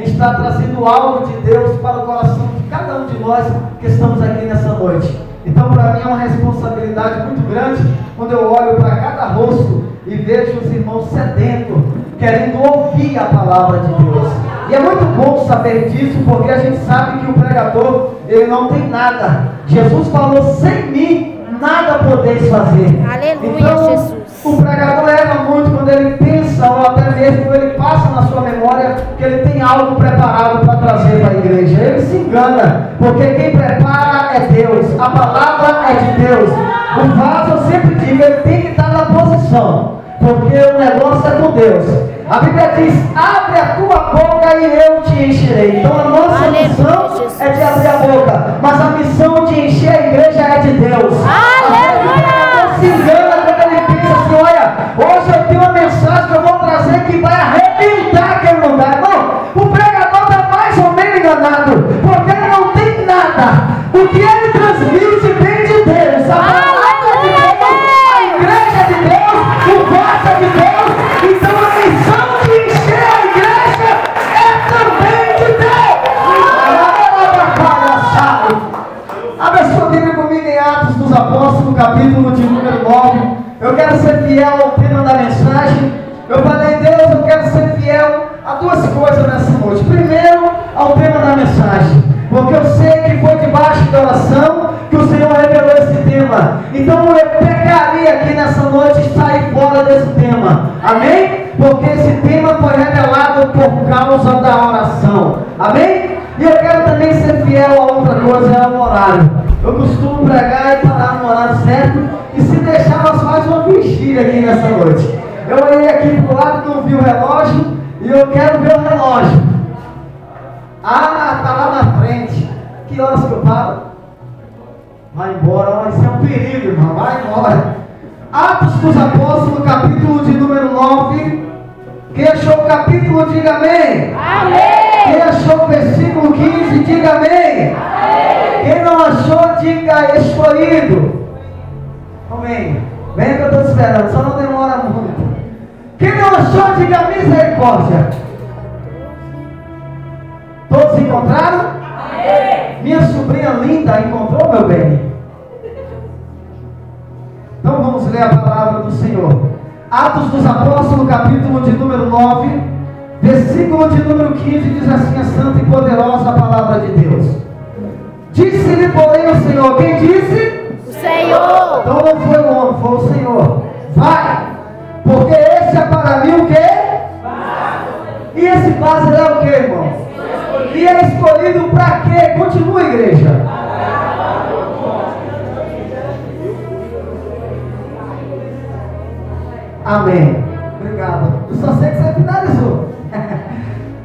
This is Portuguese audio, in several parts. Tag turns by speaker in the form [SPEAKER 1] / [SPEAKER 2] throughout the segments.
[SPEAKER 1] está trazendo algo de Deus para o coração de cada um de nós que estamos aqui nessa noite. Então, para mim é uma responsabilidade muito grande quando eu olho para cada rosto e vejo os irmãos sedentos, querendo ouvir a palavra de Deus. E é muito bom saber disso, porque a gente sabe que o pregador, ele não tem nada. Jesus falou: sem mim nada podeis fazer.
[SPEAKER 2] Aleluia,
[SPEAKER 1] então,
[SPEAKER 2] Jesus.
[SPEAKER 1] O pregador erra muito quando ele pensa, ou até mesmo ele passa na sua memória, que ele tem algo preparado para trazer para a igreja. Ele se engana, porque quem prepara é Deus, a palavra é de Deus. O vaso, eu sempre digo, ele tem que estar na posição, porque o negócio é com Deus. A Bíblia diz: abre a tua boca e eu te encherei. Então a nossa missão é de abrir a boca, mas a missão de encher a igreja é de Deus. Aleluia! Se engana quando ele pensa assim: olha, hoje eu tenho uma mensagem que eu vou trazer que vai arrebentar aquele lugar. Não, o pregador está mais ou menos enganado, porque ele não tem nada. O que ele transmite vem de Deus. A palavra de Deus, a igreja é de Deus, o voto é de Deus. Então a missão de encher a igreja é também de Deus. Abre a sua Bíblia comigo em Atos dos Apóstolos, capítulo de número 9. Eu quero ser fiel ao tema da mensagem. Eu falei: Deus, eu quero ser fiel a duas coisas nessa noite. Primeiro, ao tema da mensagem, porque eu sei que foi debaixo da oração que o Senhor revelou esse tema. Então eu pecaria aqui nessa noite e sair fora desse tema. Amém? Porque esse tema foi revelado por causa da oração. Amém? E eu quero também ser fiel a outra coisa, é o horário. Eu costumo pregar e parar no horário certo, e se deixar nós faz uma vigília aqui nessa noite. Eu olhei aqui pro lado, não vi o relógio, e eu quero ver o relógio. Ah, tá lá na frente. Que horas que eu paro? Vai embora, isso é um perigo, irmão, vai embora. Atos dos Apóstolos, capítulo de número 9. Quem achou o capítulo, diga amém. Amém. Quem achou o versículo 15, diga amém. Amém. Quem não achou, diga escolhido. Amém. Vem que eu estou esperando, só não demora muito. Quem não achou, diga misericórdia. Todos encontraram? Amém. Minha sobrinha linda encontrou, meu bem? Então vamos ler a palavra do Senhor. Atos dos Apóstolos, capítulo de número 9, versículo de número 15, diz assim: a santa e poderosa palavra de Deus. Disse-lhe, porém, o Senhor. Quem disse?
[SPEAKER 2] O Senhor.
[SPEAKER 1] Então não foi o homem, foi o Senhor. Vai, porque esse é para mim o quê? E esse vaso é o quê, irmão? E é escolhido para quê? Continua, igreja. Amém. Obrigado. Eu só sei que você finalizou.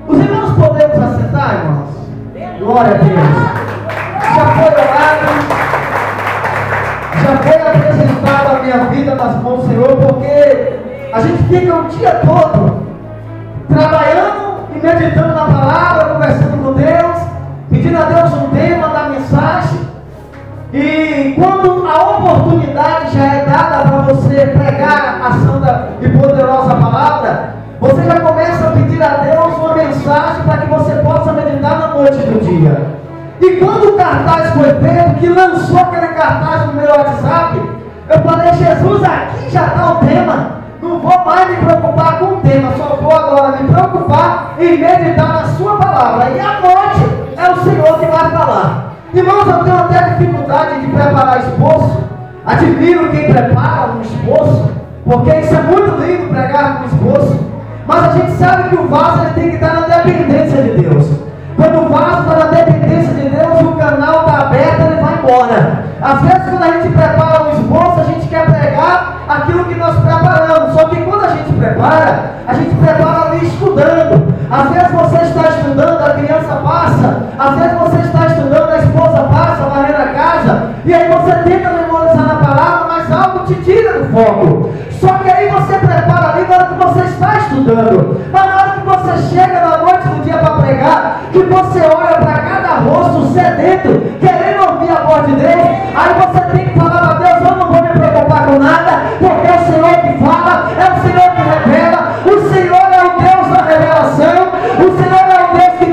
[SPEAKER 1] Os irmãos podemos assentar, irmãos? Glória a Deus. Já foi orado, já foi apresentado a minha vida nas mãos do Senhor, porque a gente fica o dia todo trabalhando e meditando na palavra, conversando com Deus, pedindo a Deus um tema da mensagem. E quando a oportunidade já é dada para você pregar a santa e poderosa palavra, você já começa a pedir a Deus uma mensagem para que você possa meditar na noite do dia. E quando o cartaz foi feito, que lançou aquele cartaz no meu WhatsApp, eu falei: Jesus, aqui já está o tema. Não vou mais me preocupar com o tema, só vou agora me preocupar em meditar na sua palavra. E à noite é o Senhor que vai falar. Irmãos, eu tenho até dificuldade de preparar esposo. Admiro quem prepara um esposo, porque isso é muito lindo, pregar com esposo. Mas a gente sabe que o vaso ele tem que estar na dependência de Deus. Quando o vaso está na dependência de Deus, o canal está aberto, ele vai embora. Às vezes quando a gente prepara um esposo, a gente quer pregar aquilo que nós preparamos. Só que quando a gente prepara ali estudando. Às vezes você está estudando, a criança passa. Às vezes você está estudando, a esposa passa, varrendo a casa. E aí você tenta memorizar na palavra, mas algo te tira do foco. Só que aí você prepara ali na hora que você está estudando. Mas na hora que você chega na noite do dia para pregar, que você olha para cada rosto sedento, querendo ouvir a voz de Deus, aí você tem que falar para Deus: eu não vou me preocupar com nada, porque é o Senhor que fala, é o Senhor que revela, o Senhor é o Deus da revelação, o Senhor é o Deus que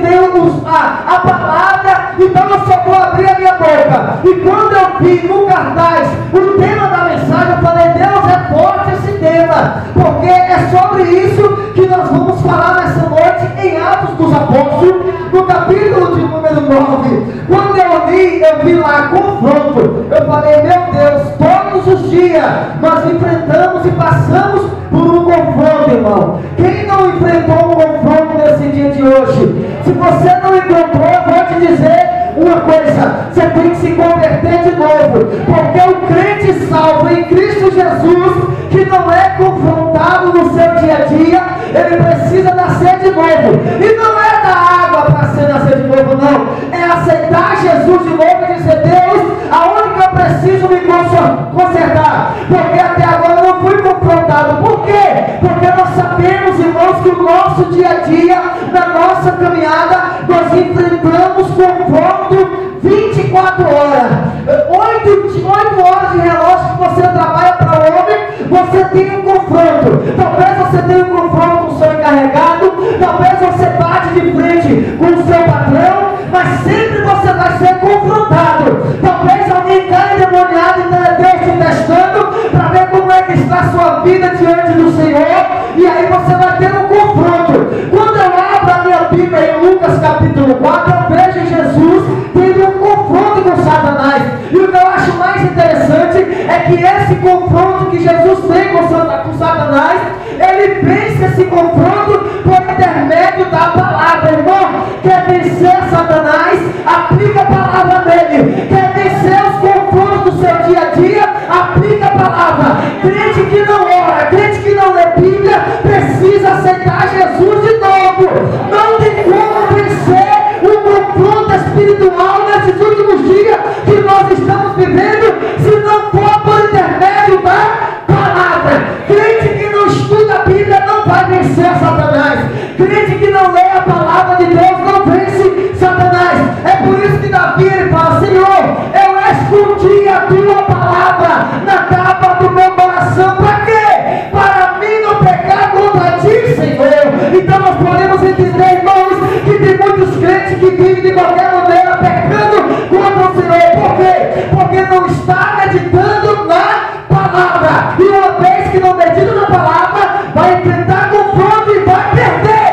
[SPEAKER 1] E quando eu vi no cartaz o tema da mensagem, eu falei, Deus, é forte esse tema, porque é sobre isso que nós vamos falar nessa noite em Atos dos Apóstolos, no capítulo de número 9. Quando eu li, eu vi lá confronto. Eu falei, meu Deus, todos os dias nós enfrentamos e passamos por um confronto, irmão. Quem não enfrentou um confronto nesse dia de hoje? Se você não encontrou, eu vou te dizer uma coisa: você tem que se converter de novo, porque o crente salvo em Cristo Jesus, que não é confrontado no seu dia a dia, ele precisa nascer de novo. E não é da água para ser nascer de novo, não. É aceitar Jesus de novo e dizer, Deus, aonde que eu preciso me consertar? Porque até agora eu não fui confrontado. Por quê? Porque nós sabemos, irmãos, que o nosso dia a dia, na nossa caminhada, nós enfrentamos confronto 24 horas. 8 horas de relógio que você trabalha para o homem, você tem um confronto. Talvez você tenha um confronto com o seu encarregado, talvez você bate de frente com o seu patrão, mas sempre você vai ser confrontado. Talvez alguém caia endemoniado, então é Deus te testando para ver como é que está a sua vida diante do Senhor, e aí você vai ter um confronto. Quando eu abro a minha Bíblia em Lucas capítulo 4, eu vejo Jesus tendo um confronto com Satanás. E o que eu acho mais interessante é que esse confronto que Jesus tem com Satanás, ele vence esse confronto por intermédio da palavra. Irmão, quer vencer Satanás? Aplica a palavra nele. Quer vencer os confrontos do seu dia a dia? Aplica a palavra. Crente que não ora, crente que não lê Bíblia, precisa aceitar Jesus de novo. Não tem como vencer o confronto espiritual nesses últimos dias que nós estamos vivendo, se não for por intermédio da palavra. Crente que não estuda a Bíblia não vai vencer Satanás. Crente que não lê a palavra de Deus não vence Satanás. É por isso que Davi ele fala, Senhor, eu escondi a tua palavra na capa do meu coração. Para quê? Para mim não pecar contra ti, Senhor. Então nós podemos entender, irmãos, que tem muitos crentes que vivem de qualquer maneira pecando contra o Senhor. Por quê? Porque não está meditando na palavra. E uma vez que não medita na palavra, vai enfrentar confronto e vai perder.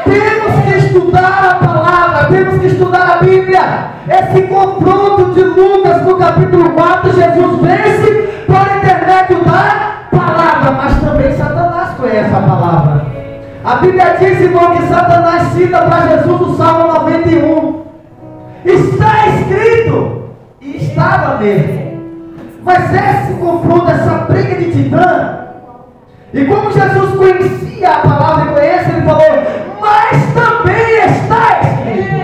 [SPEAKER 1] Temos que estudar a palavra, temos que estudar a Bíblia. Esse confronto de Lucas no capítulo 4, Jesus vence por intermédio da palavra, mas também Satanás conhece a palavra. A Bíblia diz, irmão, que Satanás cita para Jesus o Salmo 91. Está escrito, e estava mesmo. Mas esse confronto, essa briga de titã, e como Jesus conhecia a palavra e conhece, ele falou, mas também está escrito.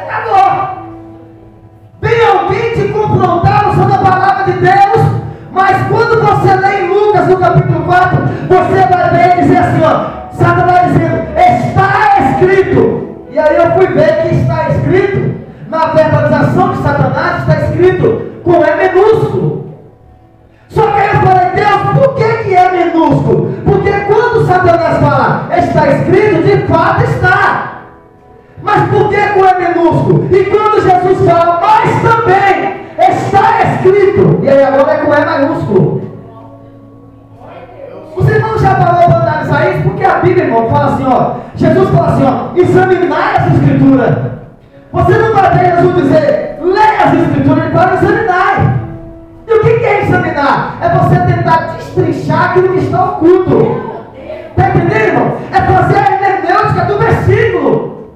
[SPEAKER 1] Acabou. Vem alguém te confrontar usando a palavra de Deus, mas quando você lê em Lucas no capítulo 4, você vai ver e dizer assim, ó, Satanás dizendo, está escrito. E aí eu fui ver que está escrito, na verbalização de Satanás, está escrito com E minúsculo. Só que aí eu falei, Deus, por que é minúsculo? Porque quando Satanás fala, está escrito, de fato está. Mas por que com E minúsculo? E quando Jesus fala, mas também está escrito, e aí agora é com E maiúsculo. Os irmãos já parou para analisar isso? Porque a Bíblia, irmão, fala assim, ó, Jesus fala assim, ó, examinar as escrituras. Você não vai ver Jesus dizer, leia as escrituras, ele fala examinar. E o que é examinar? É você tentar destrinchar aquilo que está oculto. Está entendendo, irmão? É fazer a hermenêutica do versículo.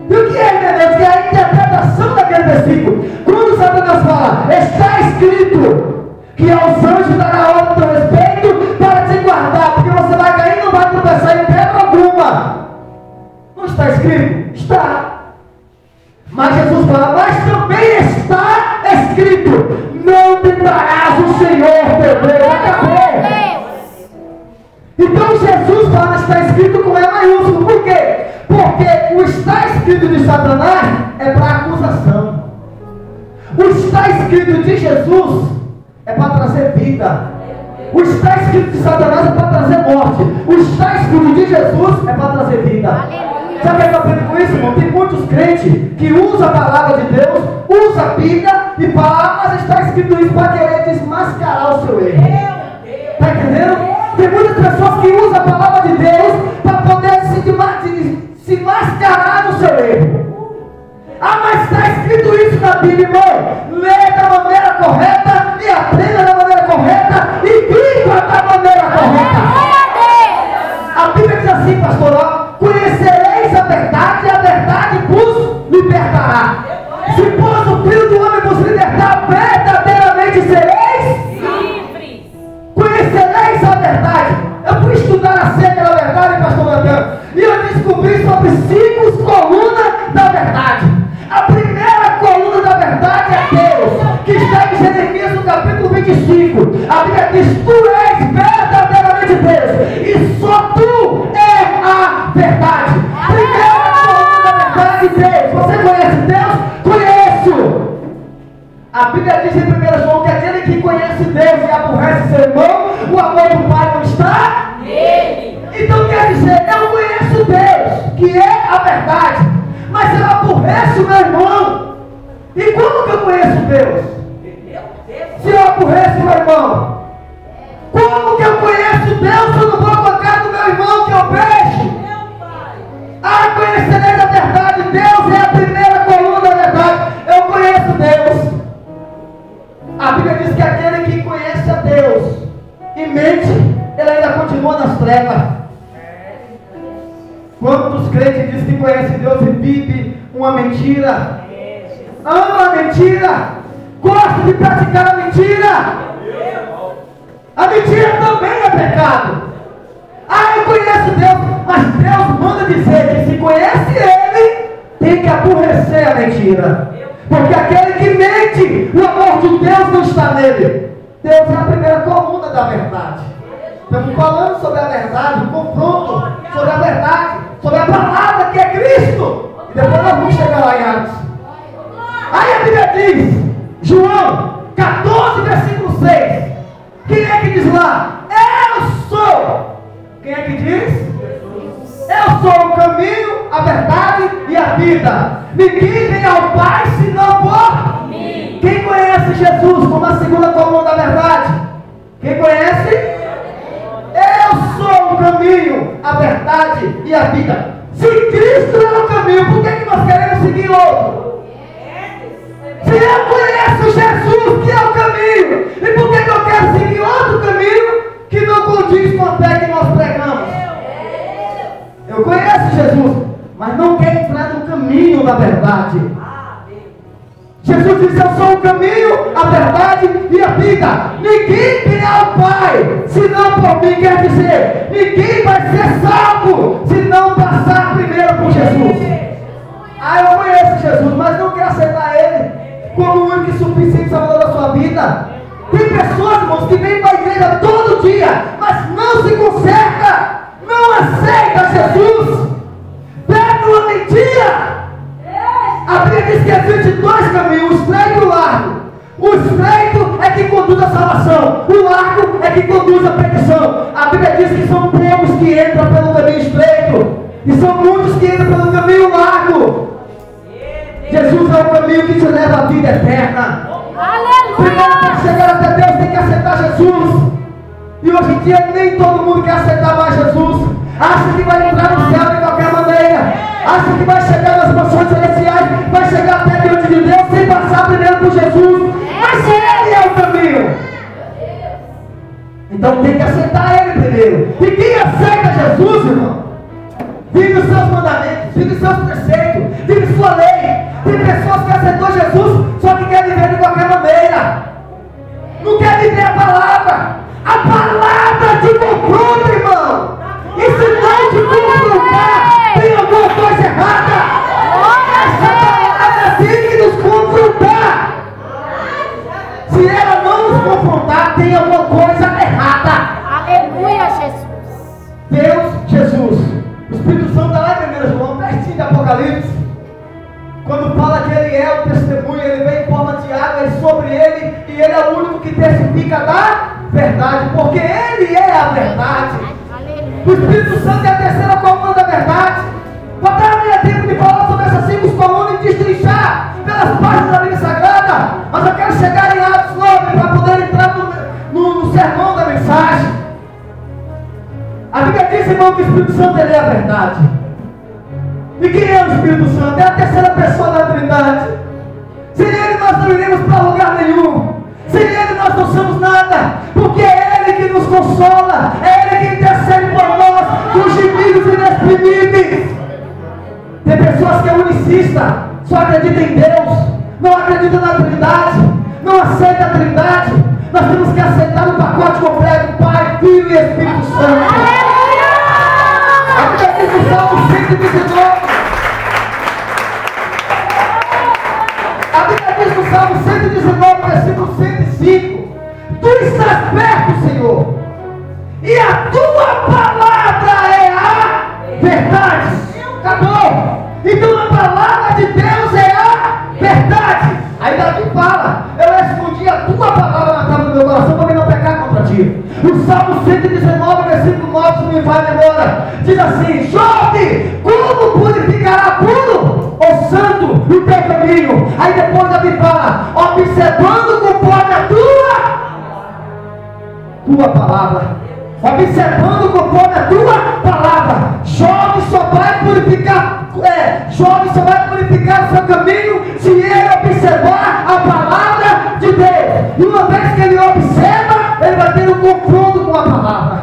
[SPEAKER 1] E o que é hermenêutica? É a interpretação daquele versículo. Quando Satanás fala, está escrito que aos anjos dará ordem a teu respeito para te guardar, porque você vai cair e não vai tropeçar em pedra alguma. Não está escrito? Está. Mas Jesus fala, mas também está escrito, não tentarás o Senhor teu Deus. Acabou. Então Jesus fala, está escrito com E maiúsculo. Por quê? Porque o está escrito de Satanás é para acusação. O está escrito de Jesus é para trazer vida. O está escrito de Satanás é para trazer morte. O está escrito de Jesus é para trazer vida. Sabe o que eu aprendo com isso, irmão? Tem muitos crentes que usam a palavra de Deus, usam a Bíblia e falam, mas está escrito isso para querer desmascarar o seu erro. Está entendendo? Tem muitas pessoas que usam a palavra de Deus para poder se mascarar no seu erro. Ah, mas está escrito isso na Bíblia, irmão. Lê da maneira correta e aprenda da maneira correta e viva da maneira correta. A Bíblia diz assim, pastor, ó, conhecereis a verdade e a verdade vos libertará. Se pois o Filho do Homem vos libertar, verdadeiramente sereis livres. Conhecereis a verdade. Eu fui estudar acerca da verdade, pastor Natan, e eu descobri sobre 5 colunas da verdade. A primeira coluna da verdade é Deus, que está em Jeremias no capítulo 25. A Bíblia diz, tu és verdadeiramente Deus, e só tu é a verdade. Primeira coluna da verdade, Deus. Você conhece Deus? Conheço. A Bíblia diz em 1 João que aquele que conhece Deus e aborrece seu irmão, o amor do Pai não está nele. Então quer dizer, eu conheço Deus, que é a verdade, mas eu aborreço meu irmão. E como que eu conheço Deus? Se eu aborreço meu irmão, como que eu conheço Deus se eu não vou com a cara do meu irmão que eu vejo? Ah, conhecereis a verdade. Deus é a primeira coluna da verdade. Eu conheço Deus. A Bíblia diz que aquele que conhece a Deus e mente, ele ainda continua nas trevas. Quantos crentes dizem que conhecem Deus e vive uma mentira? Ama a mentira, gosta de praticar a mentira. A mentira também é pecado. Ah, eu conheço Deus, mas Deus manda dizer que se conhece Ele, tem que aborrecer a mentira. Porque aquele que mente, o amor de Deus não está nele. Deus é a primeira coluna da verdade. Estamos falando sobre a verdade, o confronto sobre a verdade, sobre a palavra que é Cristo. E depois nós vamos chegar lá em Atos. Aí a Bíblia diz, João 14, versículo 6. Quem é que diz lá? Eu sou. Quem é que diz? Eu sou o caminho, a verdade e a vida. Ninguém vem ao Pai senão por mim. Quem conhece Jesus como a segunda coluna da verdade? Quem conhece? Eu sou o caminho, a verdade e a vida. Se Cristo é o caminho, por que nós queremos seguir outro? Se eu conheço Jesus, que é o caminho, e por que eu quero seguir outro caminho que não condiz com a fé que nós pregamos? Eu conheço Jesus, mas não quer entrar no caminho da verdade. Jesus disse, eu sou o caminho, a verdade e a vida. Ninguém vem ao Pai, senão por mim. Quer dizer, ninguém vai ser salvo, se não passar primeiro por Jesus. Ah, eu conheço Jesus, mas não quero aceitar Ele como o único e suficiente salvador da sua vida. Tem pessoas, irmãos, que vêm para a igreja todo dia, mas não se conserta, não aceita Jesus, pega uma mentira. A Bíblia diz que existe 2 caminhos, o estreito e o largo. O estreito é que conduz à salvação, o largo é que conduz à perdição. A Bíblia diz que são poucos que entram pelo caminho estreito e são muitos que entram pelo caminho largo. Jesus é o caminho que te leva à vida eterna. Aleluia! Primeiro, para chegar até Deus, tem que aceitar Jesus. E hoje em dia nem todo mundo quer aceitar mais Jesus. Acha que vai entrar no céu de qualquer maneira. Acha que vai chegar nas mansões celestiais, vai chegar até diante de Deus sem passar primeiro por Jesus. Mas Ele é o caminho. Então tem que aceitar Ele primeiro. E quem aceita Jesus, irmão, vive os seus mandamentos, vive os seus preceitos, vive sua lei. Tem pessoas que aceitou Jesus, só que quer viver de qualquer maneira. Não quer viver a palavra. A palavra te confronta, irmão. E se não te confrontar, tem alguma coisa errada. Essa palavra tem que nos confrontar. Se ela não nos confrontar, tem alguma coisa errada.
[SPEAKER 2] Aleluia, Jesus.
[SPEAKER 1] Deus, Jesus. O Espírito Santo está lá em 1 João, pertinho de Apocalipse. Quando fala que Ele é o testemunho, Ele vem em forma de água e sobre Ele, e Ele é o único que testifica da verdade, porque Ele é a verdade. O Espírito Santo é a terceira coluna da verdade. Botaram que o Espírito Santo ele é a verdade. E quem é o Espírito Santo? É a terceira pessoa da Trindade. Sem Ele nós não iremos para lugar nenhum. Sem Ele nós não somos nada. Porque é Ele que nos consola. É Ele que intercede por nós com gemidos inexprimíveis. Tem pessoas que é unicista, só acredita em Deus, não acredita na Trindade, não aceita a Trindade. Nós temos que aceitar o pacote completo: Pai, Filho e Espírito Santo. A Bíblia diz no Salmo 119. A Bíblia diz no Salmo 119, versículo 105: Tu estás perto, Senhor, e a tua palavra é a verdade. Acabou. Então a palavra de Deus é a verdade. Aí Davi fala: eu escondi a tua palavra na tábua do meu coração para não pecar contra ti. O Salmo 119, versículo 9, se me vai embora, diz assim: Jove, como purificará puro ou santo o teu caminho? Aí depois Davi fala: observando conforme a tua palavra. Observando conforme a tua palavra. Jovem só vai purificar, jovem só vai purificar o seu caminho se ele observar a palavra de Deus. E uma vez que ele observa, ele vai ter um confronto com a palavra.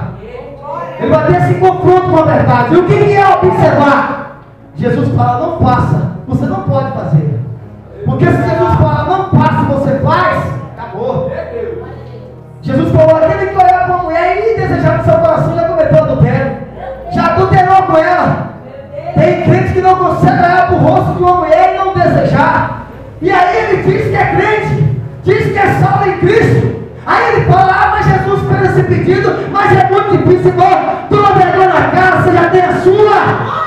[SPEAKER 1] Ele vai ter esse confronto com a verdade. E o que é observar? Jesus fala: não passa, você não pode fazer. Porque se Jesus fala não passa, você faz, acabou. Jesus falou: aquele que olhar para a mulher e desejar no seu coração já cometeu adultério, já adulterou com ela. Tem crente que não consegue olhar para o rosto de uma mulher e não desejar. E aí ele diz que é crente, diz que é salvo em Cristo. Aí ele fala: ah, mas Jesus fez esse pedido, mas é muito difícil. Toma vergonha na cara, você já tem a sua.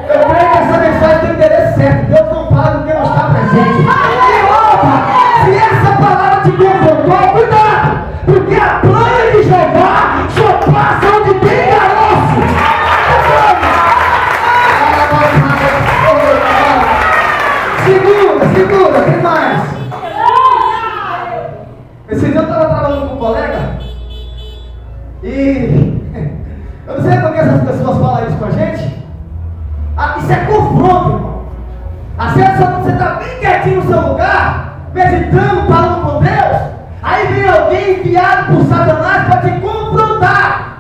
[SPEAKER 1] Eu creio que essa mensagem tem o endereço certo. Deus não fala do que não está presente. E outra, se essa palavra te confrontou, cuidado, porque a plana de Jeová só passa onde tem caroço. Segura, tem mais. Esse dia eu estava trabalhando com um colega e eu não sei por que essas pessoas falam isso com a gente. Isso é confronto, irmão. Às vezes você está bem quietinho no seu lugar, meditando, falando com Deus, aí vem alguém enviado por Satanás para te confrontar.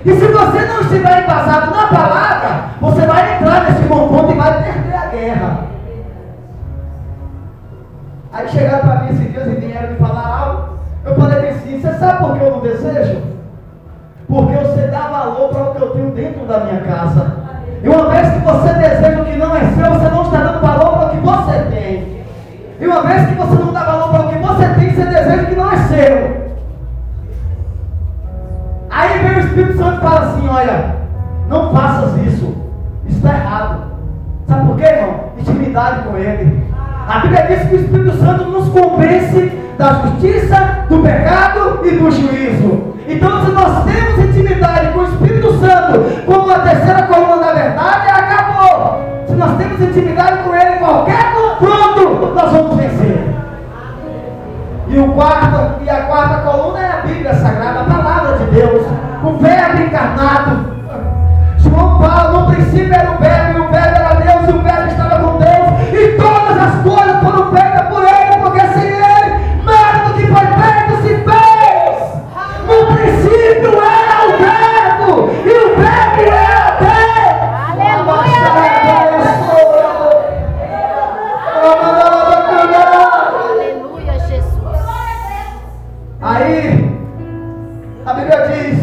[SPEAKER 1] E se você não estiver embasado na palavra, você vai entrar nesse confronto e vai perder a guerra. Aí chegaram para mim esses dias e vieram me falar algo. Eu falei assim: você sabe por que eu não desejo? Porque você dá valor para o que eu tenho dentro da minha casa. E uma vez que você deseja o que não é seu, você não está dando valor para o que você tem. E uma vez que você não dá valor para o que você tem, você deseja o que não é seu. Aí vem o Espírito Santo e fala assim: olha, não faças isso, isso está errado. Sabe por quê, irmão? Intimidade com Ele. A Bíblia diz que o Espírito Santo nos convence da justiça, do pecado e do juízo. Então, se nós temos intimidade com o Espírito Santo, como a terceira coluna da verdade, acabou. Se nós temos intimidade com Ele, em qualquer confronto, nós vamos vencer. E a quarta coluna é a Bíblia Sagrada, a palavra de Deus, o Verbo encarnado. João fala: no princípio era o Verbo, e o Verbo era Deus, e o Verbo estava com Deus, e todas as coisas foram feitas por Ele, porque sem Ele, nada do que foi feito se fez. No princípio era o Verbo, e o Verbo era Deus. Aleluia! Aleluia, Jesus. Aí, a Bíblia diz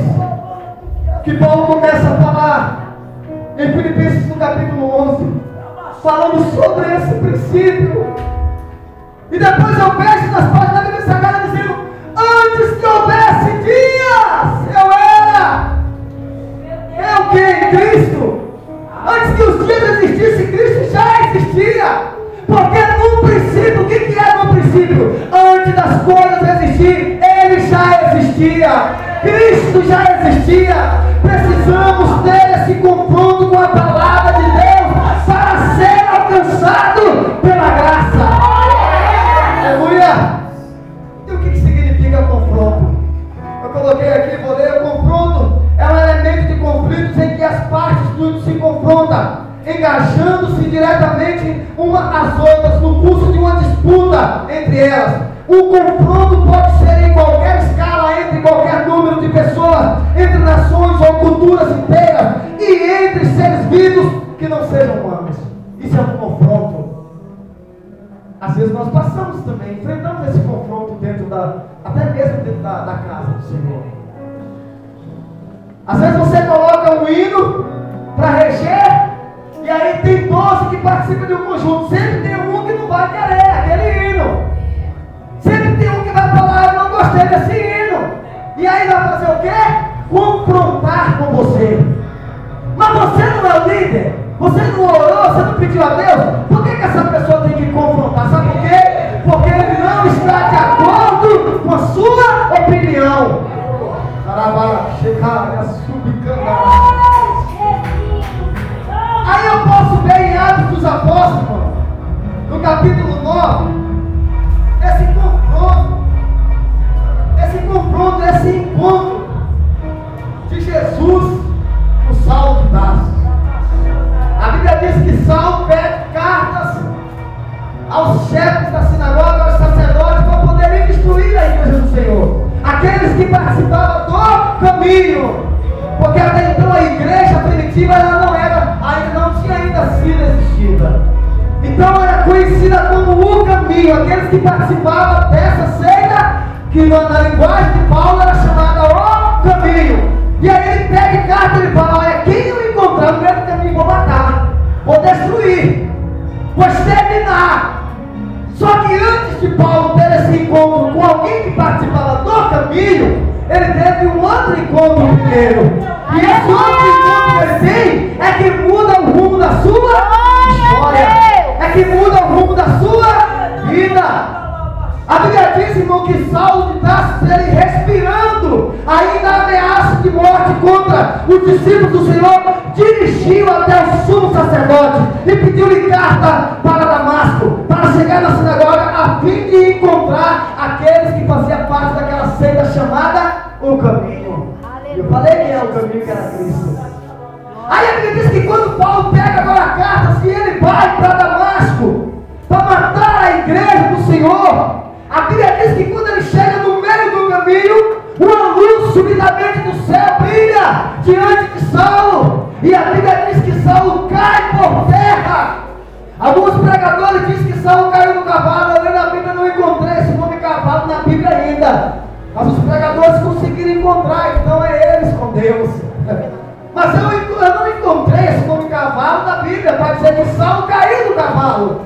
[SPEAKER 1] que Paulo começa a falar em Filipenses no capítulo 11, falando sobre esse princípio. E depois eu vejo nas páginas da Bíblia Sagrada dizendo: antes que houvesse dias, eu era. É o que em Cristo? Antes que os dias existissem, Cristo já existia. Porque no princípio, o que é no princípio? Antes das coisas existirem, Ele já existia. Cristo já existia. Precisamos ter esse confronto com a palavra de Deus para ser alcançado pela graça. Aleluia! E o que significa confronto? Eu coloquei aqui, vou ler: o confronto é um elemento de conflito partes tudo se confrontam, engajando-se diretamente umas às outras no curso de uma disputa entre elas. O confronto pode ser em qualquer escala, entre qualquer número de pessoas, entre nações ou culturas inteiras, e entre seres vivos que não sejam humanos. Isso é um confronto. Às vezes nós passamos também, enfrentamos esse confronto até mesmo dentro da casa do Senhor. Às vezes você coloca um hino para reger, e aí tem 12 que participam de um conjunto. Sempre tem um que não vai querer aquele hino. Sempre tem um que vai falar, eu não gostei desse hino. E aí vai fazer o quê? Confrontar com você. Mas você não é o líder. Você não orou, você não pediu a Deus. Por que essa pessoa tem que confrontar? Sabe por quê? Porque ele não está de acordo com a sua opinião. Aí eu posso ver em Atos dos Apóstolos, no capítulo 9, esse encontro de Jesus com Saulo de Tarso. A Bíblia diz que Saulo pede cartas aos chefes da sinagoga, aos sacerdotes, para poderem instruir a igreja do Senhor, aqueles que participavam do caminho, porque até então a igreja primitiva ainda não tinha sido existida. Então era conhecida como o caminho, aqueles que participavam dessa seita, que na linguagem de Paulo era chamada o caminho. E aí ele pega e carta e fala: olha, quem eu encontrar no meio do caminho vou matar, vou destruir, vou exterminar. Só que antes de Paulo ter esse encontro com alguém que participava do caminho, ele teve um outro encontro primeiro. E esse outro encontro que ele tem é que muda o rumo da sua história, é que muda o rumo da sua vida. A Bíblia diz, irmão, que Saulo de Tarso, ele respirando ainda ameaça de morte contra os discípulos do Senhor, dirigiu até o sumo sacerdote e pediu-lhe carta para Damasco, para chegar na sinagoga a fim de encontrar aqueles que faziam parte daquela seita chamada o caminho. Eu falei que é o caminho, que era Cristo. Aí a Bíblia diz que quando Paulo pega agora cartas e ele vai para Damasco para matar a igreja do Senhor, a Bíblia diz que quando ele chega no meio do caminho, uma luz subitamente do céu brilha diante de Saulo, e a Bíblia diz que Saulo cai por terra. Alguns pregadores dizem que Saulo caiu no cavalo. Eu na Bíblia não encontrei esse nome cavalo na Bíblia ainda, mas os pregadores conseguiram encontrar, então é eles com Deus. Mas eu não encontrei esse nome cavalo na Bíblia para dizer que Saulo caiu do cavalo.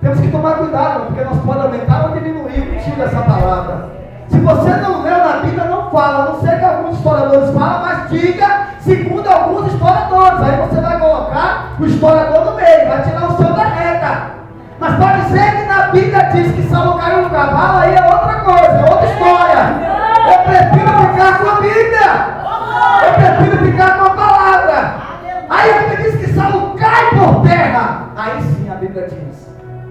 [SPEAKER 1] Temos que tomar cuidado, porque nós podemos aumentar ou diminuir o tiro dessa palavra. Se você não leu na Bíblia, não fala. Não sei que alguns historiadores falam, mas diga segundo alguns historiadores. Aí você vai colocar o historiador no meio, vai tirar o seu da reta. Mas pode ser que na Bíblia diz que Saulo caiu no cavalo, aí é outra coisa, é outra história. Eu prefiro ficar com a Bíblia. Eu prefiro ficar com a palavra. Aí a Bíblia diz que Saulo cai por terra. Aí sim a Bíblia diz.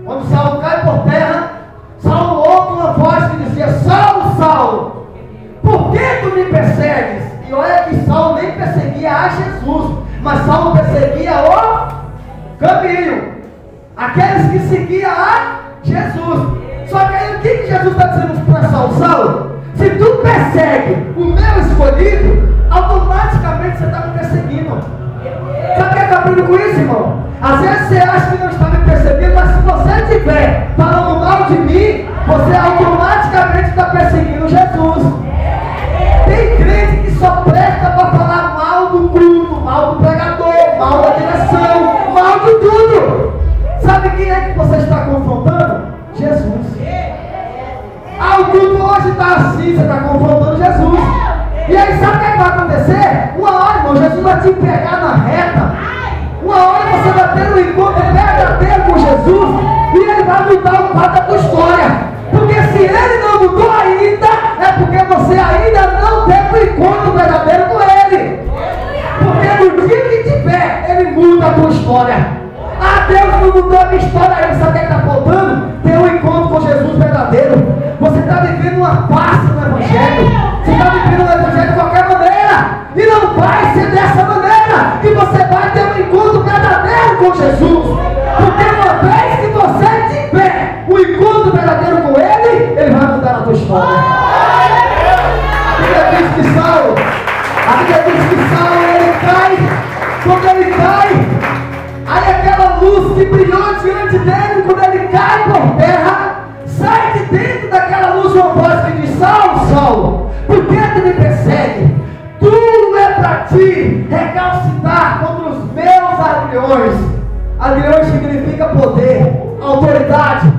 [SPEAKER 1] Quando Saulo cai por terra, Saulo ouve uma voz que dizia: Saulo, Saulo, por que tu me persegues? E olha que Saulo nem perseguia a Jesus, mas Saulo perseguia o caminho, aqueles que seguiam a Jesus. Só que aí o que Jesus está dizendo para Saulo? Saulo, se tu persegue o meu escolhido, automaticamente você está me perseguindo. Sabe o que é cabrinho com isso, irmão? Às vezes você acha que não está me perseguindo, mas se você estiver falando mal de mim, você automaticamente está perseguindo Jesus. Tem crente que só presta para falar mal do culto, mal do pregador, mal da direção, mal de tudo. Sabe quem é que você está confrontando? Jesus. Ah, o culto hoje está assim, você está confrontando Jesus. E aí sabe o que vai acontecer? Uma hora, irmão, Jesus vai te pegar na reta. Uma hora você vai ter um encontro verdadeiro com Jesus e ele vai mudar o quadro da tua história. Porque se ele não mudou ainda, é porque você ainda não teve um encontro verdadeiro com ele. Porque no dia que tiver, ele muda a tua história. Ah, Deus não mudou a minha história ainda. Sabe o que está faltando? Ter um encontro com Jesus verdadeiro. Você está vivendo uma farsa no Evangelho. Você está vivendo o Evangelho de qualquer maneira. E não vai ser dessa maneira. Agrilhões. Agrilhões significa poder, autoridade.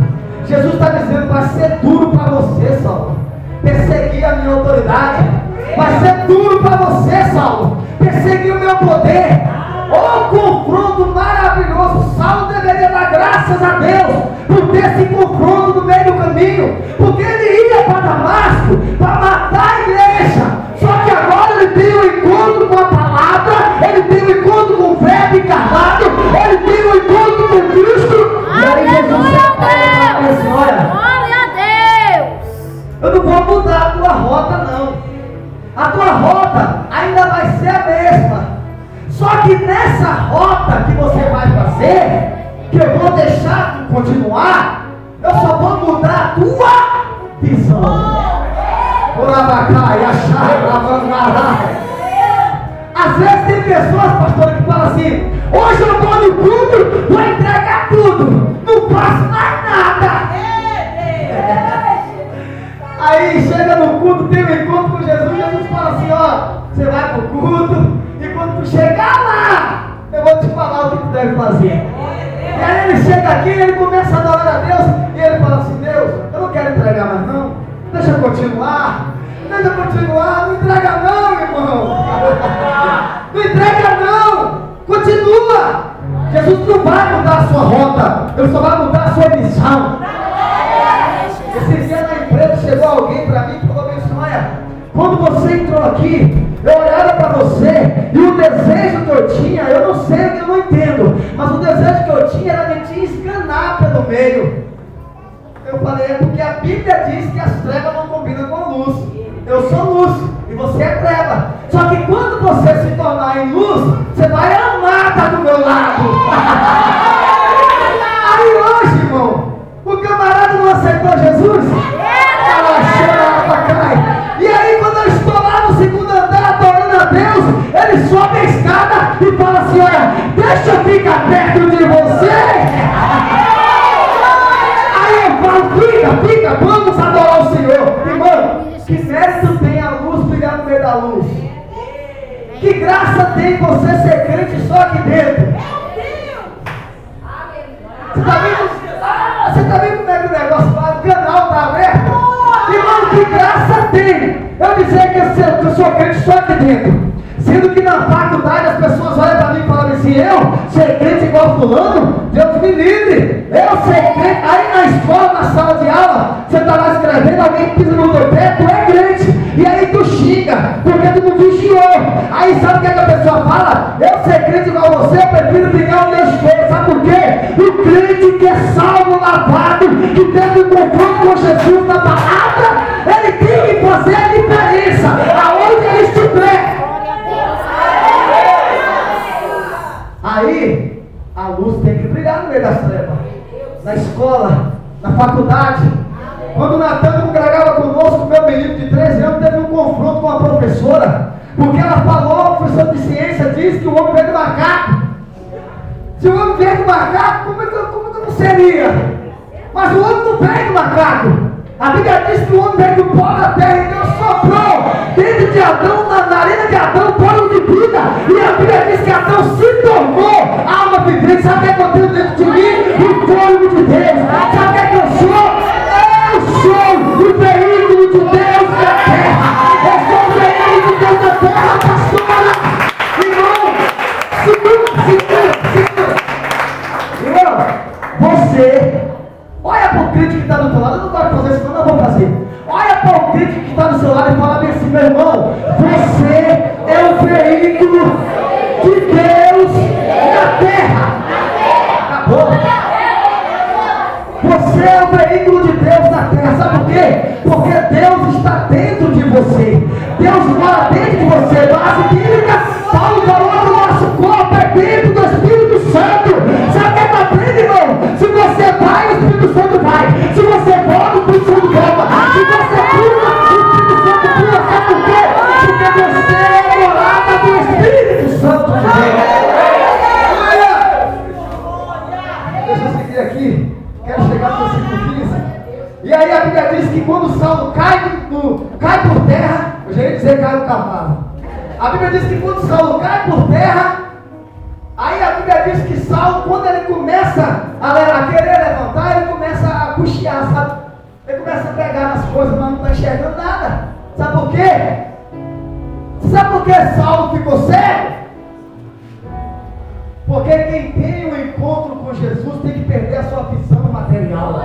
[SPEAKER 1] Jesus está dizendo, vai ser duro para você, Saulo, perseguir a minha autoridade. Vai ser duro para você, Saulo, perseguir o meu poder. Oh, confronto maravilhoso. Saulo deveria dar graças a Deus por ter esse confronto no meio do caminho, porque ele ia para Damasco para matar a igreja. Só que agora ele tem um encontro com a palavra, ele tem um encontro com o verbo encarnado, ele tem um encontro com Cristo. E aí Jesus fala assim, olha, glória a Deus, eu não vou mudar a tua rota não. A tua rota ainda vai ser a mesma. Só que nessa rota que você vai fazer, que eu vou deixar tu continuar, eu só vou mudar a tua visão. Às vezes tem pessoas, pastor, que falam assim, hoje eu vou no culto, vou entregar tudo, não faço mais nada. Aí chega no culto, tem um encontro com Jesus, Jesus fala assim, ó, você vai pro culto, e quando tu chegar lá, eu vou te falar o que tu deve fazer. E aí ele chega aqui, ele começa a adorar a Deus, e ele fala assim, Deus, eu não quero entregar mais não, deixa eu continuar, não entrega não, irmão, não entrega não, continua. Jesus não vai mudar a sua rota, ele só vai mudar a sua missão. Esse dia na empresa chegou alguém para mim e falou assim, olha, quando você entrou aqui, eu olhava para você e o desejo que eu tinha, eu não sei, eu não entendo, mas o desejo que eu tinha era de te esganar pelo meio. Eu falei, é porque a Bíblia diz que as trevas não combinam com a luz. Eu sou luz e você é treva. Só que quando você se tornar em luz, você vai amar estar do meu lado. Aí hoje, irmão, o camarada não aceitou Jesus? E aí quando eu estou lá no segundo andar adorando a Deus, ele sobe a escada e fala assim, olha, deixa eu ficar perto de você. Aí eu falo, fica, vamos adorar o Senhor. Irmão, que mérito tem a luz brilhar no meio da luz? Que graça tem você ser crente só aqui dentro? Você está vendo como é que o negócio vai? O canal está aberto? Irmão, que graça tem eu dizer que eu sou crente só aqui dentro, sendo que na faculdade as pessoas olham para mim e falam assim, eu ser crente igual fulano? Deus me livre, eu ser crente. Aí na escola, na sala de aula, você está lá escrevendo, alguém pisa no teu pé, tu é crente, e aí tu xinga, porque tu não vigiou. Aí sabe o que a pessoa fala? Eu ser crente igual você, eu prefiro brigar o meu esforço. Sabe por quê? O crente que é salvo, lavado, que teve um confronto com Jesus na palavra, ele tem que fazer a diferença aonde ele estiver. Aí a luz tem que brilhar no meio das trevas. Na escola, na faculdade. Quando o Natan congregava conosco, meu menino de 13 anos teve um confronto com a professora, porque ela falou, a professora de ciência disse que o homem veio do macaco. Se o homem veio do macaco, como que não seria? Mas o homem não veio do macaco. A Bíblia diz que o homem veio do pó da terra e Deus soprou dentro de Adão, na narina de Adão, pó de vida. E a Bíblia diz que Adão se tornou alma vivente. Sabe o que é que eu tenho dentro de mim? O fôlego de Deus. Sabe o que é que eu sou? Eu sou o veículo de Deus na terra. Eu sou o veículo de Deus na terra, pastora. Irmão, irmão, você... olha para o crente que está do teu lado, eu não gosto de fazer isso, não, vou fazer. Olha para o crente que está do seu lado e fala bem assim, meu irmão, você é o veículo de Deus na terra. Acabou. Você é o veículo de Deus na terra, sabe por quê? Porque Deus está dentro de você. Deus mora dentro de você. Base bíblica, Paulo falou que o nosso corpo é dentro do Espírito Santo. Sabe o que está dentro, irmão? Se você vai, o Espírito Santo vai. Se você volta, o Espírito Santo volta. Se você pula, o Espírito Santo pula. Sabe por quê? Porque você é morada do Espírito Santo de Deus. Deixa eu seguir aqui. Quero chegar no versículo 15. E aí a Bíblia diz que quando Saulo cai por terra, eu já ia dizer cai no cavalo. A Bíblia diz que quando Saulo cai por terra, aí a Bíblia diz que Saulo, quando ele começa a querer levantar, ele começa a cochear, sabe? Ele começa a pegar nas coisas, mas não está enxergando nada. Sabe por quê? Sabe por que Saulo ficou cego? Porque quem tem um encontro com Jesus tem que perder a sua visão material.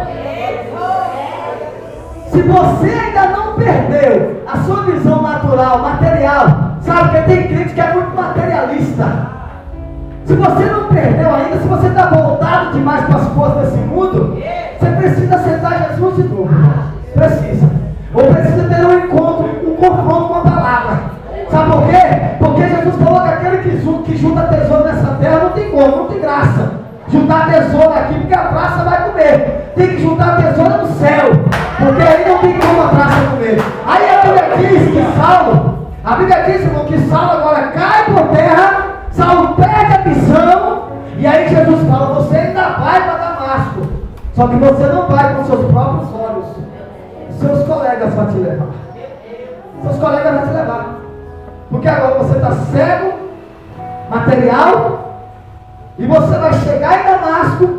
[SPEAKER 1] Se você ainda não perdeu a sua visão natural, material, sabe que tem crente que é muito materialista. Se você não perdeu ainda, se você está voltado demais para as coisas desse mundo, você precisa aceitar Jesus de novo. Precisa. Ou precisa ter um encontro, um confronto com a palavra. Sabe por quê? Porque Jesus falou que aquele que junta tesouro nessa terra não tem como, não tem graça. Juntar tesouro aqui, porque a praça vai comer. Tem que juntar tesouro no céu, porque aí não tem como a praça comer. Aí a Bíblia diz que Saulo, a Bíblia diz, irmão, que Saulo agora cai por terra, Saulo perde a visão, e aí Jesus fala, você ainda vai para Damasco, só que você não vai com seus próprios olhos, seus colegas vão te levar. Seus colegas vão te levar. Porque agora você está cego, material, e você vai chegar em Damasco,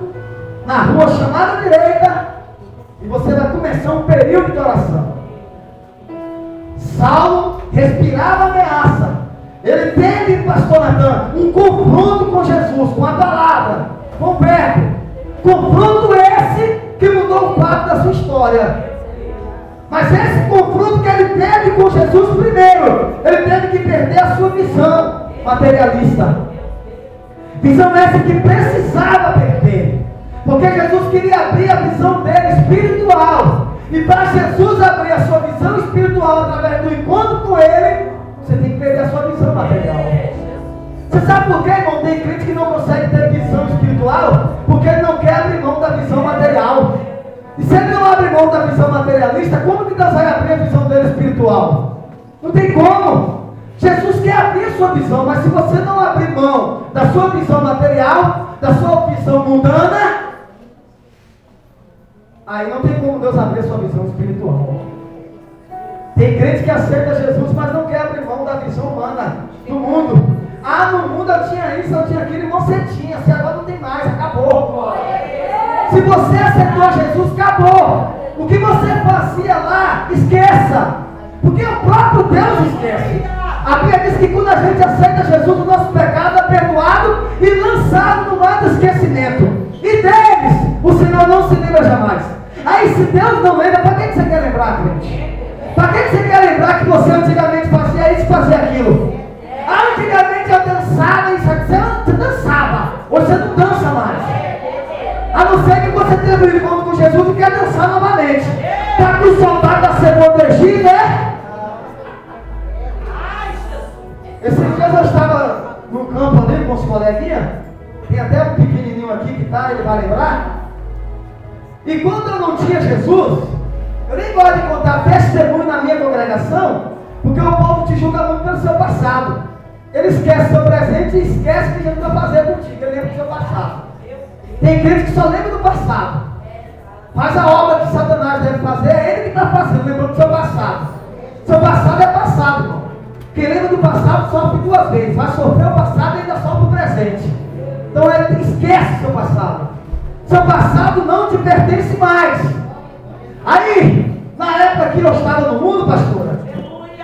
[SPEAKER 1] na rua chamada direita, e você vai começar um período de oração. Saulo respirava ameaça. Ele teve, pastor Natan, um confronto com Jesus, com a palavra, com o verbo. Confronto esse que mudou o quadro da sua história. Mas esse confronto que ele teve com Jesus primeiro, ele teve que perder a sua visão materialista. Visão essa que precisava perder. Porque Jesus queria abrir a visão dele espiritual. E para Jesus abrir a sua visão espiritual através do encontro com ele, você tem que perder a sua visão material. Você sabe por quê, irmão? Tem crente que não consegue ter visão espiritual porque ele não quer abrir mão da visão material. E se ele não abre mão da visão materialista, como que Deus vai abrir a visão dele espiritual? Não tem como. Jesus quer abrir a sua visão, mas se você não abrir mão da sua visão material, da sua visão mundana, aí não tem como Deus abrir a sua visão espiritual. Tem crente que aceita Jesus, mas não quer abrir mão da visão humana do mundo. Ah, no mundo eu tinha isso, eu tinha aquilo, e você tinha, se agora não tem mais, acabou. Se você aceitou Jesus, acabou. O que você fazia lá, esqueça. Porque o próprio Deus esquece. A Bíblia diz que quando a gente aceita Jesus, o nosso pecado é perdoado e lançado no mar do esquecimento. E deles, o Senhor não se lembra jamais. Aí se Deus não lembra, para que você quer lembrar, crente? Para que você quer lembrar que você antigamente fazia isso e fazia aquilo? Antigamente eu dançava isso aqui. Você dançava. Hoje você não dança mais. A não ser que você tenha um encontro com Jesus e quer dançar novamente. Está com saudade da cebola, né? Esses dias eu estava no campo ali com os coleguinhas. Tem até um pequenininho aqui que está, ele vai lembrar. E quando eu não tinha Jesus, eu nem gosto de contar testemunho na minha congregação, porque o povo te julga muito pelo seu passado. Ele esquece seu presente e esquece o que Jesus vai fazer contigo. Ele lembra do seu passado. Tem crente que só lembra do passado. Faz a obra que Satanás deve fazer, é ele que está fazendo, lembrando do seu passado. Seu passado é passado, irmão. Quem lembra do passado sofre duas vezes. Vai sofrer o passado e ainda sofre o presente. Então ele esquece seu passado. Seu passado não te pertence mais. Aí, na época que eu estava no mundo, pastora,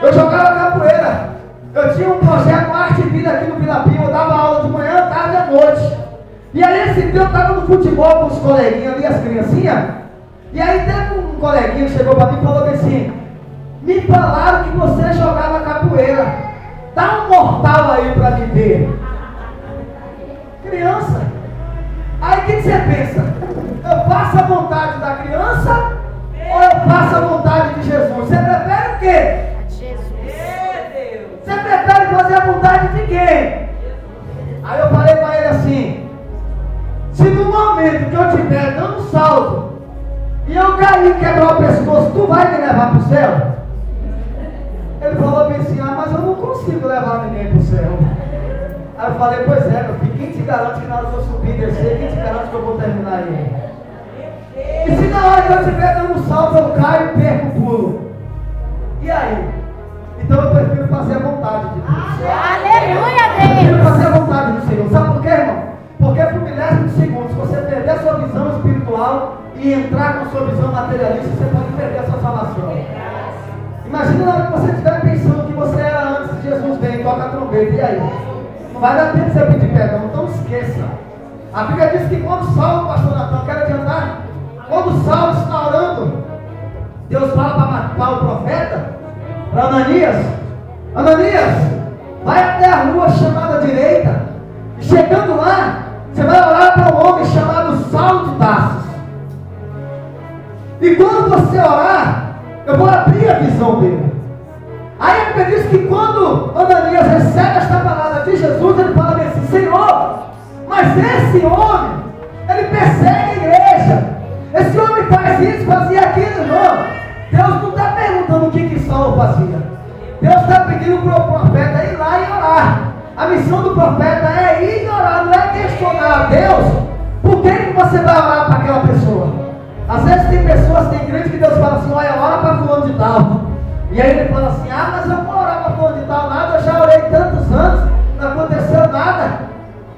[SPEAKER 1] eu jogava capoeira. Eu tinha um projeto Arte e Vida aqui no Vila Pio. Eu dava aula de manhã, tarde e à noite. E aí esse dia eu estava no futebol com os coleguinhas ali, as criancinhas. E aí teve um coleguinha que chegou para mim e falou assim: me falaram que você jogava capoeira. Dá um mortal aí para me ver. Criança. Aí o que você pensa? Eu faço a vontade da criança ou eu faço a vontade de Jesus? Você prefere o quê? Jesus. Você prefere fazer a vontade de quem? Aí eu falei para ele assim: se no momento que eu estiver dando um salto e eu cair e quebrar o pescoço, tu vai me levar para o céu? Ele falou bem assim: ah, mas eu não consigo levar ninguém para o céu. Aí eu falei: pois é, meu filho, quem te garante que na hora que eu subir e descer, quem te garante que eu vou terminar aí? E se na hora que eu estiver dando um salto eu caio e perco o pulo? E aí? Então eu prefiro fazer a vontade de Deus.
[SPEAKER 2] Aleluia, Deus!
[SPEAKER 1] Eu prefiro fazer a vontade do Senhor. Sabe por quê, irmão? Porque para me milésimo de segundo. Se você perder a sua visão espiritual e entrar com a sua visão materialista, você pode perder a sua salvação. Imagina na hora que você estiver pensando que você era antes de Jesus vir e toca a trombeta, e aí? Não vai dar tempo de você pedir perdão, então esqueça. A Bíblia diz que quando Saulo, pastor Natan, quero adiantar, quando Saulo está orando, Deus fala para matar o profeta, para Ananias: Ananias, vai até a rua chamada direita, e chegando lá, você vai orar para um homem chamado Saulo de Tarso. E quando você orar, eu vou abrir a visão dele. Aí a Bíblia diz que quando Ananias recebe esta palavra de Jesus, ele fala assim: Senhor, mas esse homem, ele persegue a igreja. Esse homem faz isso, fazia aquilo. Não, Deus não está perguntando o que Saulo fazia. Deus está pedindo para o profeta ir lá e orar. A missão do profeta é ir e orar, não é questionar a Deus por que você vai orar para aquela pessoa. Às vezes tem pessoas, tem crentes que Deus fala assim: olha, ora para fulano de tal. E aí ele fala assim: ah, mas eu vou orar para fulano de tal nada, eu já orei tantos anos, não aconteceu nada.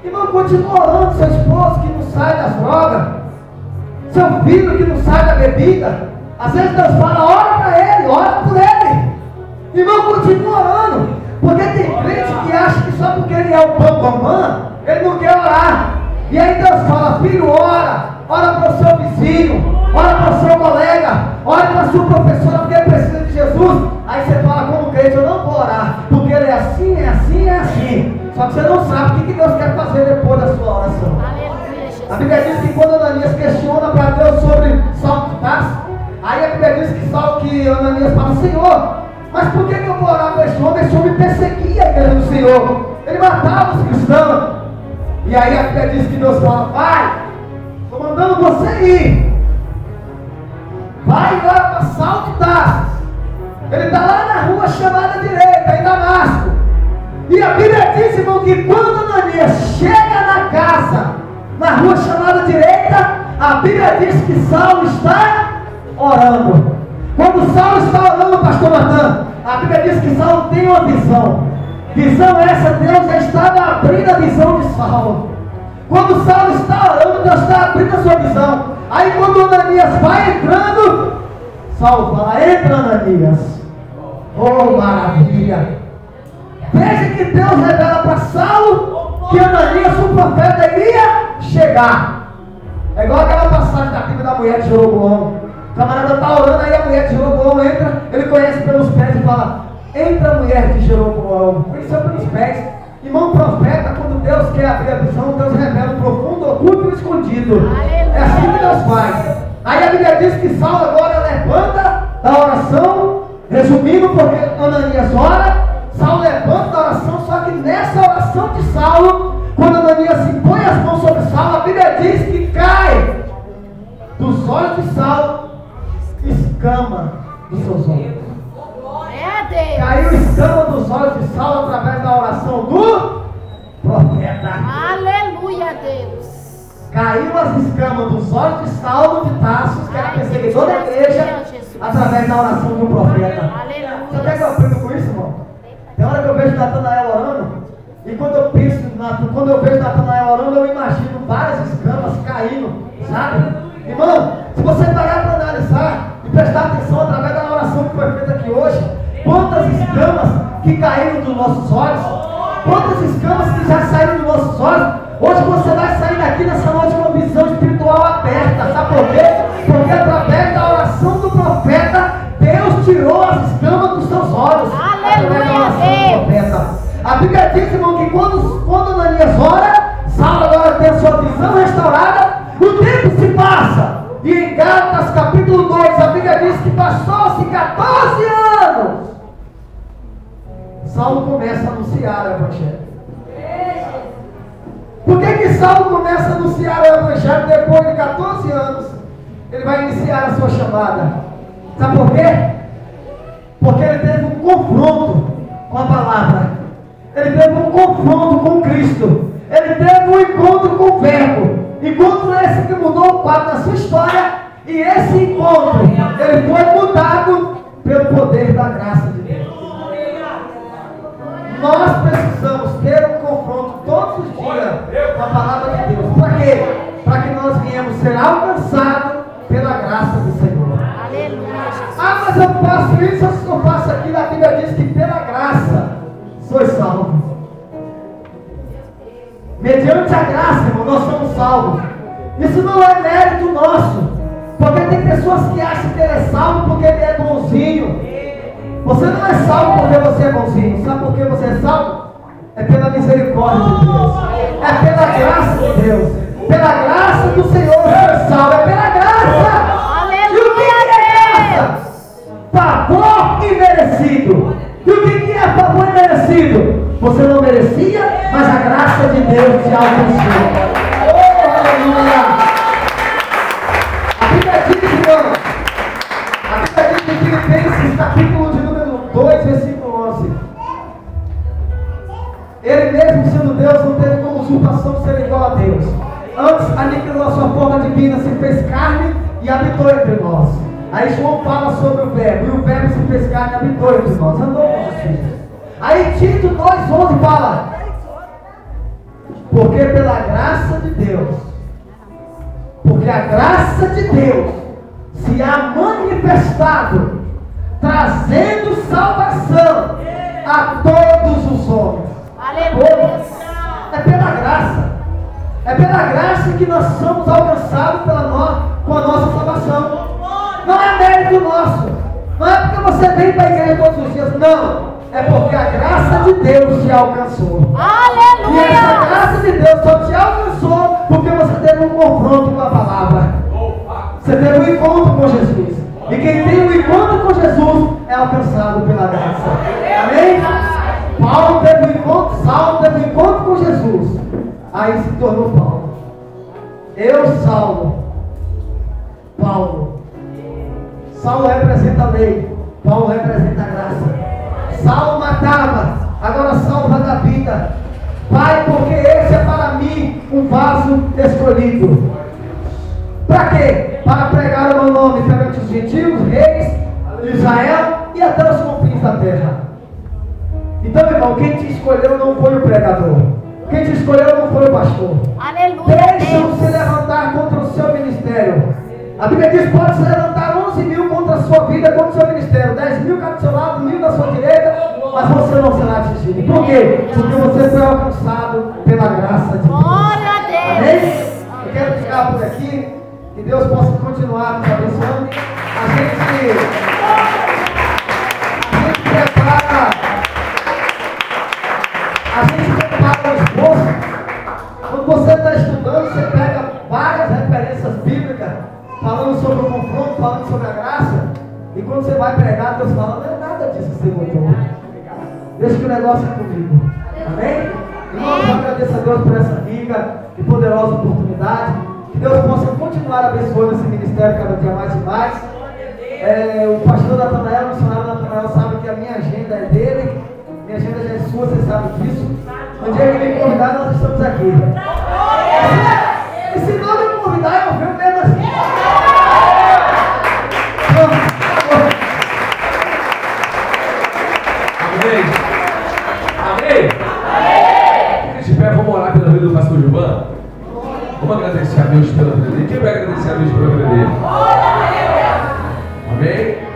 [SPEAKER 1] Irmão, continua orando, seu esposo que não sai das drogas, seu filho que não sai da bebida. Às vezes Deus fala: ora para ele, ora por ele. Irmão, continua orando, porque tem crente que acha que só porque ele é o bambambam, ele não quer orar. E aí Deus fala: filho, ora para o seu vizinho, ora para o seu colega, ora para a sua professora, porque ele precisa de Jesus. Aí você fala como crente: eu não vou orar, porque ele é assim, é assim, é assim. Só que você não sabe o que Deus quer fazer depois da sua oração. A Bíblia diz que quando Ananias questiona para Deus sobre Saulo de Tarso, aí a Bíblia diz que Ananias fala: Senhor, mas por que eu vou orar para esse homem? Esse homem perseguia a igreja do Senhor, ele matava os cristãos. E aí a Bíblia diz que Deus fala: vai, estou mandando você ir, vai e ora para Saulo de Tarso. Ele está lá na rua chamada direita, em Damasco. E a Bíblia diz, irmão, que quando Ananias chega na casa, na rua chamada direita, a Bíblia diz que Saulo está orando. Quando Saulo está orando, pastor Natan, a Bíblia diz que Saulo tem uma visão. Visão essa, Deus já estava abrindo a visão de Saulo. Quando Saulo está orando, Deus está abrindo a sua visão. Aí quando Ananias vai entrando, Saulo fala: entra, Ananias. Oh, maravilha! Veja que Deus revela para Saulo que Ananias, o profeta, iria chegar. É igual aquela passagem da Bíblia da mulher de Jeroboão. O camarada está orando, aí a mulher de Jeroboão entra, ele conhece pelos pés e fala: entra, mulher de Jeroboão. Conheceu pelos pés. Irmão, profeta, quando Deus quer abrir a visão, Deus revela o profundo, oculto e o escondido. É assim que Deus faz. Aí a Bíblia diz que Saulo agora levanta da oração, resumindo, porque Ananias ora, Saulo levanta da oração, só que nessa oração de Saulo, quando Ananias se põe as mãos sobre Saulo, a Bíblia diz que cai dos olhos de Saulo escama dos seus olhos. Caiu escama dos olhos de Saulo através da oração do profeta.
[SPEAKER 2] Aleluia, Deus.
[SPEAKER 1] Caiu as escamas dos olhos de Saulo de Tarso, que era perseguidor da igreja, através da oração do profeta. Você quer que eu aprenda com isso, irmão? Tem hora que eu vejo Natanael orando, e quando eu vejo Natanael orando, eu imagino várias escamas caindo, sabe? Irmão, se você parar para analisar e prestar atenção através da oração que foi feita aqui hoje, quantas escamas que caíram dos nossos olhos, quantas escamas que já saíram dos nossos olhos. Hoje você vai sair daqui nessa noite com uma visão espiritual aberta. Sabe por quê? Porque através da oração do profeta, Deus tirou as escamas dos seus olhos. Através da oração do profeta. A Bíblia diz, irmão, que quando Ananias ora, Saulo agora tem a sua visão restaurada, o tempo se passa. E em Gálatas capítulo 2, a Bíblia diz que passou-se 14 anos. Saulo começa a anunciar o Evangelho. Por que Saulo começa a anunciar o Evangelho depois de 14 anos? Ele vai iniciar a sua chamada. Sabe por quê? Porque ele teve um confronto com a palavra. Ele teve um confronto com Cristo. Ele teve um encontro com o Verbo. Encontro esse que mudou o quadro da sua história. E esse encontro, ele foi mudado pelo poder da graça de Deus. Nós precisamos ter um confronto todos os dias com a palavra de Deus. Para quê? Para que nós viemos ser alcançados pela graça do Senhor.
[SPEAKER 2] Aleluia, Jesus.
[SPEAKER 1] Ah, mas eu faço isso, eu faço aquilo. A Bíblia diz que pela graça sois salvos. Mediante a graça, irmão, nós somos salvos. Isso não é mérito nosso. Porque tem pessoas que acham que ele é salvo porque ele é bonzinho. Você não é salvo porque você é bonzinho. Sabe por que você é salvo? É pela misericórdia de Deus. É pela graça de Deus. Pela graça do Senhor você é salvo. É pela graça.
[SPEAKER 2] Aleluia,
[SPEAKER 1] E o que é graça? Favor imerecido. E o que é favor imerecido? Você não merecia, mas a graça de Deus te alcançou. Oh, aleluia! A Bíblia diz, irmão, a Bíblia diz em Filipenses, capítulo de número 2, versículo 11. Ele mesmo, sendo Deus, não teve como usurpação ser igual a Deus. Antes, aniquilou a sua forma divina, se fez carne e habitou entre nós. Aí João fala sobre o verbo, e o verbo se fez carne e habitou entre nós. Andou com justiça. Aí Tito 2,11 fala: porque pela graça de Deus, porque a graça de Deus se há manifestado, trazendo salvação a todos os homens.
[SPEAKER 2] Aleluia.
[SPEAKER 1] É pela graça. É pela graça que nós somos alcançados com a nossa salvação. Não é mérito nosso. Não é porque você vem para a igreja todos os dias. Não. É porque a graça de Deus te alcançou.
[SPEAKER 2] Aleluia.
[SPEAKER 1] E essa graça de Deus só te alcançou porque você teve um confronto com a palavra. Você teve um encontro com Jesus. E quem tem um encontro com Jesus é alcançado pela graça. Amém? Paulo teve um encontro, Saulo teve um encontro com Jesus. Aí se tornou Paulo. Eu, Paulo. Saulo representa a lei. Paulo representa a graça. Saulo matava. Agora Saulo vai dar vida. Pai, porque esse é para mim um vaso escolhido. Para quê? Para pregar o meu nome perante os gentios, reis, Israel e até os confins da terra. Então, irmão, quem te escolheu não foi o pregador. Quem te escolheu não foi o pastor.
[SPEAKER 2] Aleluia.
[SPEAKER 1] Deixam-se levantar contra o seu ministério. A Bíblia diz: pode se levantar 11 mil contra a sua vida, contra o seu ministério. 10 mil cá do seu lado, 1000 da sua direita, mas você não será atingido. Por quê? Porque você foi alcançado pela graça de Deus.
[SPEAKER 2] Glória a Deus.
[SPEAKER 1] Amém? Eu quero ficar por aqui. Que Deus possa continuar nos abençoando. A gente prepara o esforço. Quando você está estudando, você pega várias referências bíblicas falando sobre o confronto, falando sobre a graça. E quando você vai pregar, Deus fala: não é nada disso que você botou. Deixa que o negócio é comigo. Amém? Irmãos, eu agradeço a Deus por essa rica e poderosa oportunidade. Que Deus possa continuar abençoando esse ministério cada dia mais e mais. O pastor Natanael, o missionário Natanael, sabe que a minha agenda é dele. Minha agenda já é sua, você sabe disso. No dia que me convidar, nós estamos aqui. E se não me convidar, eu venho mesmo assim.
[SPEAKER 3] Amém? Amém? Amém? De pé, vamos orar pela vida do pastor Gilvan? Vamos agradecer a Deus pela vida dele. Quem vai agradecer a Deus pela vida dele? Amém?